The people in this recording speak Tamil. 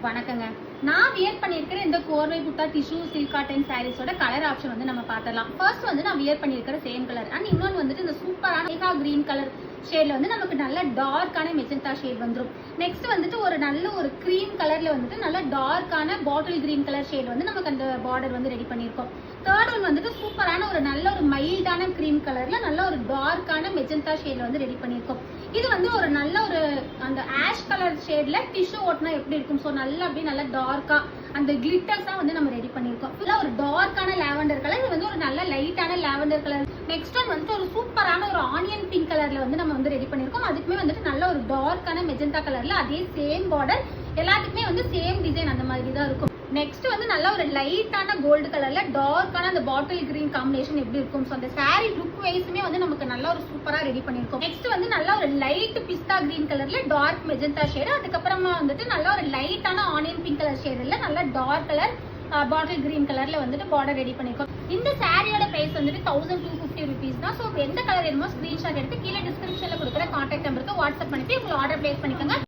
வணக்கங்க. நான் வியர் பண்ணியிருக்கிற இந்த கோர்வை புத்தா டிஷ்யூ சில்க் காட்டன் சாரீஸோட கலர் ஆப்ஷன் வந்து நம்ம பார்த்துடலாம். ஃபர்ஸ்ட் வந்து நான் வியர் பண்ணியிருக்கிற சேம் கலர் அண்ட் இன்னொன்று வந்துட்டு இந்த சூப்பரான மேகா கிரீன் கலர் ஷேட்ல வந்து நமக்கு நல்ல டார்க்கான மெஜந்தா ஷேட் வந்துடும். நெக்ஸ்ட் வந்துட்டு ஒரு நல்ல ஒரு கிரீம் கலர்ல வந்துட்டு நல்ல டார்க்கான பாட்டில் கிரீன் கலர் ஷேட் வந்து நமக்கு அந்த பார்டர் வந்து ரெடி பண்ணியிருக்கோம். தேர்ட் ஒன் வந்துட்டு சூப்பரான ஒரு நல்ல ஒரு மைல்டான கிரீம் கலர்ல நல்ல ஒரு டார்க்கான மெஜந்தா ஷேட்ல வந்து ரெடி பண்ணியிருக்கோம். இது வந்து ஒரு நல்ல ஒரு அந்த ஆஷ் கலர் ஷேட்ல டிஷ்யூ ஓட்டினா எப்படி இருக்கும், ஸோ நல்லா அப்படியே நல்லா டார்க்கா அந்த கிளிட்டர்ஸ் தான் வந்து நம்ம ரெடி பண்ணியிருக்கோம். ஃபுல்லாக ஒரு டார்க்கான லாவெண்டர் கலர், இது வந்து ஒரு நல்ல லைட்டான லாவெண்டர் கலர். நெக்ஸ்ட் ஒன் வந்துட்டு ஒரு சூப்பரான ஒரு ஆனியன் பிங்க் கலர்ல வந்து நம்ம வந்து ரெடி பண்ணியிருக்கோம். அதுக்குமே வந்துட்டு நல்ல ஒரு டார்க்கான மெஜந்தா கலர்ல அதே சேம் பார்டர், எல்லாத்துக்குமே வந்து சேம் டிசைன் அந்த மாதிரி தான் இருக்கும். நெக்ஸ்ட் வந்து நல்ல ஒரு லைட்டான கோல்டு கலர்ல டார்க்கான அந்த பாட்டில் கிரீன் காம்பினேஷன் எப்படி இருக்கும், ஸோ அந்த சாரி லுக் வைஸுமே வந்து நமக்கு நல்ல ஒரு சூப்பரா ரெடி பண்ணியிருக்கோம். நெக்ஸ்ட் வந்து நல்ல ஒரு லைட் பிஸ்தா கிரீன் கலர்ல டார்க் மெஜந்தா ஷேடு, அதுக்கப்புறமா வந்துட்டு நல்ல ஒரு லைட்டான ஆனியன் பிங்க் கலர் ஷேடுல நல்ல டார்க் கலர் பாட்டில் கிரீன் கலர்ல வந்துட்டு பார்டர் ரெடி பண்ணியிருக்கோம். இந்த சாரியோட பிரைஸ் வந்துட்டு 1250 rupees தான். ஸோ எந்த கலர் வேணுமோ ஸ்கிரீன்ஷாட் எடுத்து கீழே டிஸ்கிரிப்ஷன்ல கொடுக்குற கான்டாக்ட் நம்பருக்கு வாட்ஸ்அப் பண்ணிட்டு உங்களை ஆர்டர் பிளேஸ் பண்ணிக்கோங்க.